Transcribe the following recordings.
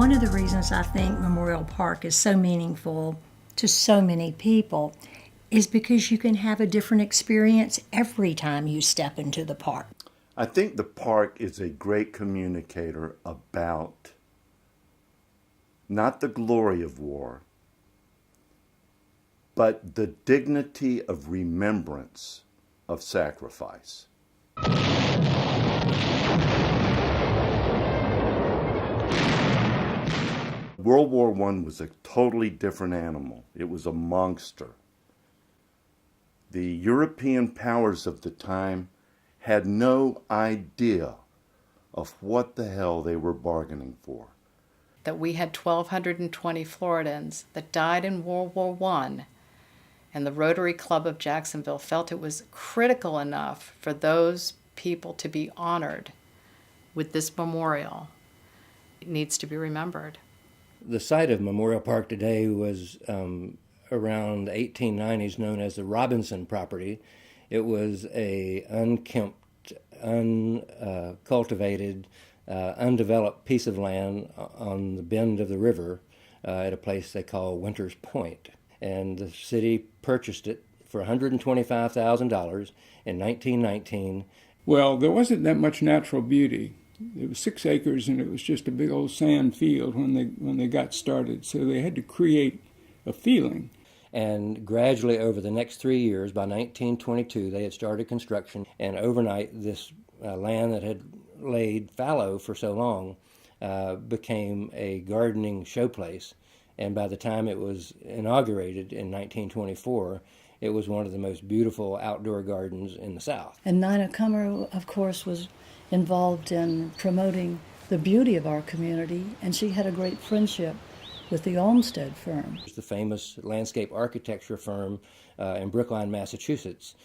One of the reasons I think Memorial Park is so meaningful to so many people is because you can have a different experience every time you step into the park. I think the park is a great communicator about not the glory of war, but the dignity of remembrance of sacrifice. World War I was a totally different animal. It was a monster. The European powers of the time had no idea of what the hell they were bargaining for. That we had 1,220 Floridans that died in World War I, and the Rotary Club of Jacksonville felt it was critical enough for those people to be honored with this memorial. It needs to be remembered. The site of Memorial Park today was around the 1890s known as the Robinson property. It was a unkempt, uncultivated, undeveloped piece of land on the bend of the river at a place they call Winters Point. And the city purchased it for $125,000 in 1919. Well, there wasn't that much natural beauty. It was 6 acres, and it was just a big old sand field when they got started. So they had to create a feeling. And gradually over the next 3 years, by 1922, they had started construction. And overnight, this land that had laid fallow for so long became a gardening showplace. And by the time it was inaugurated in 1924, it was one of the most beautiful outdoor gardens in the South. And Nina Kummer, of course, was involved in promoting the beauty of our community, and she had a great friendship with the Olmsted firm. The famous landscape architecture firm in Brookline, Massachusetts,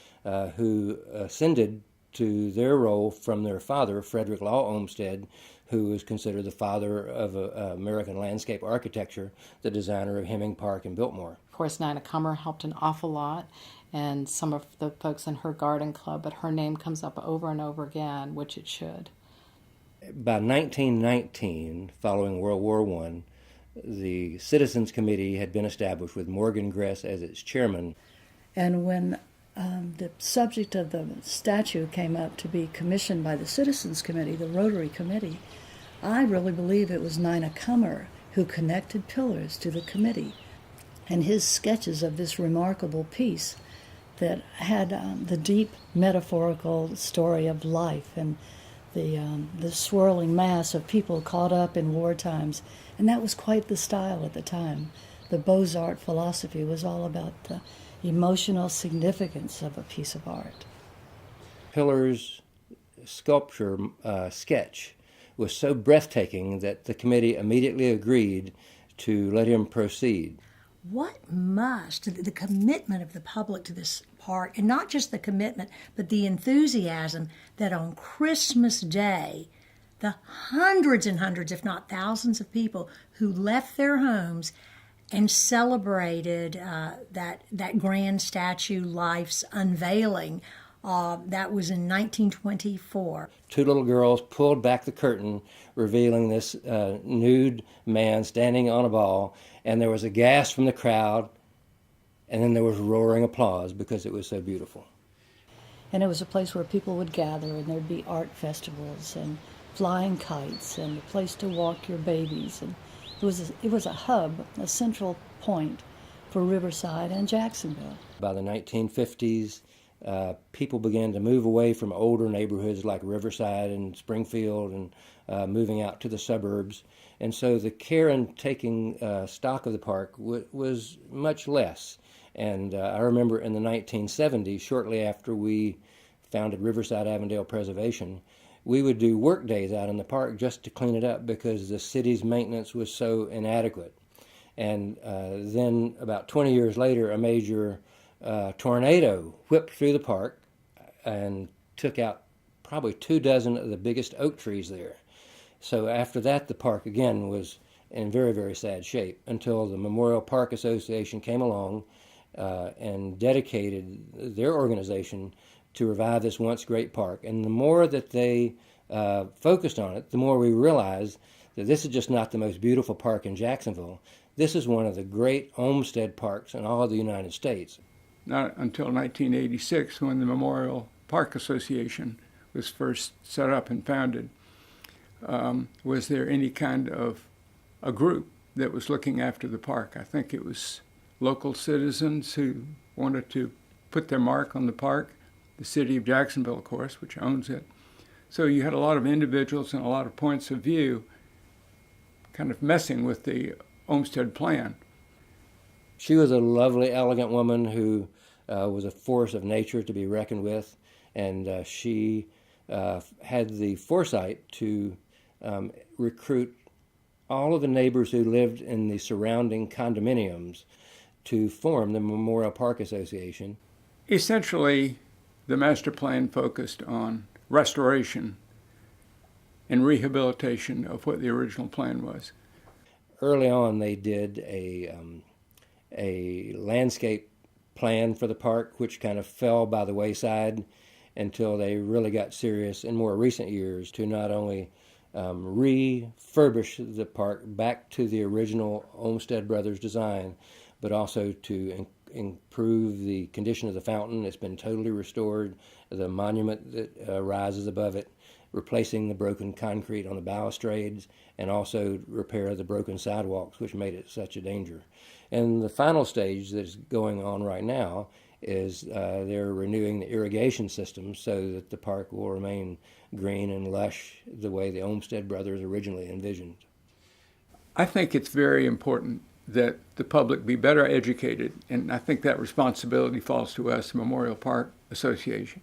who ascended to their role from their father, Frederick Law Olmsted, who is considered the father of American landscape architecture, the designer of Hemming Park and Biltmore. Of course, Nina Kummer helped an awful lot, and some of the folks in her garden club, but her name comes up over and over again, which it should. By 1919, following World War I, the Citizens Committee had been established with Morgan Gress as its chairman. And when the subject of the statue came up to be commissioned by the Citizens Committee, the Rotary Committee, I really believe it was Nina Kummer who connected pillars to the committee. And his sketches of this remarkable piece that had the deep metaphorical story of life and the swirling mass of people caught up in war times. And that was quite the style at the time. The Beaux-Arts philosophy was all about the emotional significance of a piece of art. Pillar's sculpture sketch was so breathtaking that the committee immediately agreed to let him proceed. What the commitment of the public to this park, and not just the commitment, but the enthusiasm that on Christmas Day, the hundreds and hundreds, if not thousands of people who left their homes and celebrated that grand statue life's unveiling. That was in 1924. Two little girls pulled back the curtain, revealing this nude man standing on a ball, and there was a gasp from the crowd, and then there was roaring applause because it was so beautiful. And it was a place where people would gather, and there'd be art festivals and flying kites and a place to walk your babies. And it was a hub, a central point for Riverside and Jacksonville. By the 1950s, people began to move away from older neighborhoods like Riverside and Springfield and moving out to the suburbs. And so the care and taking stock of the park was much less. And I remember in the 1970s, shortly after we founded Riverside Avondale Preservation, we would do work days out in the park just to clean it up because the city's maintenance was so inadequate. And then about 20 years later, a major tornado whipped through the park and took out probably 24 of the biggest oak trees there. So after that, the park again was in very, very sad shape until the Memorial Park Association came along and dedicated their organization to revive this once great park. And the more that they focused on it, the more we realized that this is just not the most beautiful park in Jacksonville. This is one of the great Olmsted parks in all of the United States. Not until 1986, when the Memorial Park Association was first set up and founded, was there any kind of a group that was looking after the park. I think it was local citizens who wanted to put their mark on the park, the city of Jacksonville, of course, which owns it. So you had a lot of individuals and a lot of points of view kind of messing with the Olmsted plan. She was a lovely, elegant woman who was a force of nature to be reckoned with, and she had the foresight to recruit all of the neighbors who lived in the surrounding condominiums to form the Memorial Park Association. Essentially, the master plan focused on restoration and rehabilitation of what the original plan was. Early on, they did a landscape plan for the park, which kind of fell by the wayside until they really got serious in more recent years to not only refurbish the park back to the original Olmsted Brothers design, but also to improve the condition of the fountain. It's been totally restored. The monument that rises above it, replacing the broken concrete on the balustrades, and also repair the broken sidewalks, which made it such a danger. And the final stage that's going on right now is they're renewing the irrigation system so that the park will remain green and lush the way the Olmsted Brothers originally envisioned. I think it's very important that the public be better educated, and I think that responsibility falls to us, Memorial Park Association.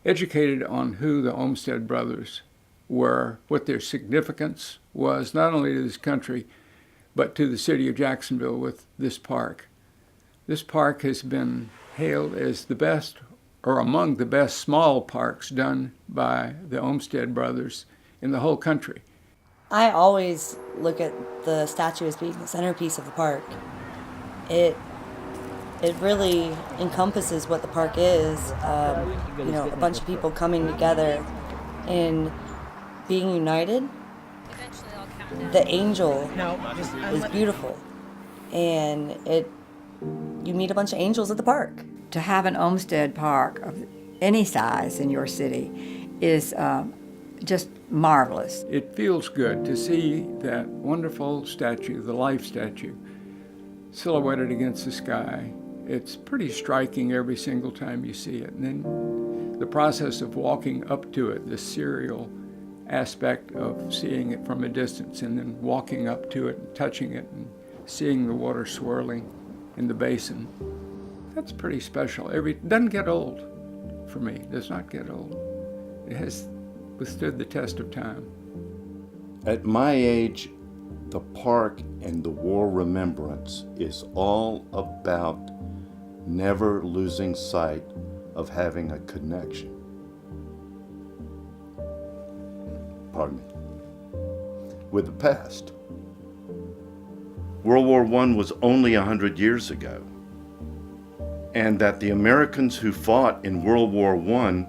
Educated on who the Olmsted Brothers were, what their significance was, not only to this country, but to the city of Jacksonville with this park. This park has been hailed as the best, or among the best small parks done by the Olmsted Brothers in the whole country. I always look at the statue as being the centerpiece of the park. It really encompasses what the park is. A bunch of people coming together and being united. The angel is beautiful, and you meet a bunch of angels at the park. To have an Olmsted Park of any size in your city is just marvelous. It feels good to see that wonderful statue, the life statue, silhouetted against the sky. It's pretty striking every single time you see it. And then the process of walking up to it, the serial aspect of seeing it from a distance and then walking up to it and touching it and seeing the water swirling in the basin. That's pretty special. It doesn't get old for me. It does not get old. It has withstood the test of time. At my age, the park and the war remembrance is all about never losing sight of having a connection. Pardon me. With the past. World War I was only 100 years ago, and that the Americans who fought in World War I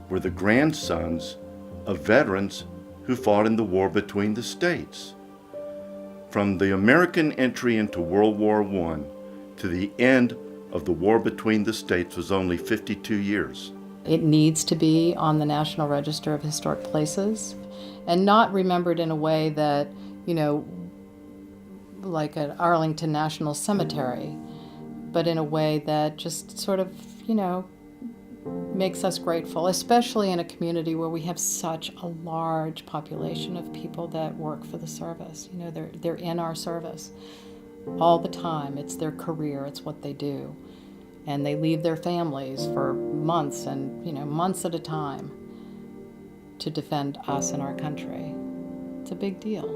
were the grandsons of veterans who fought in the war between the states. From the American entry into World War I to the end of the war between the states was only 52 years. It needs to be on the National Register of Historic Places and not remembered in a way that, like at Arlington National Cemetery, but in a way that just sort of, makes us grateful, especially in a community where we have such a large population of people that work for the service. They're in our service all the time. It's their career, it's what they do. And they leave their families for months and, months at a time to defend us and our country. It's a big deal.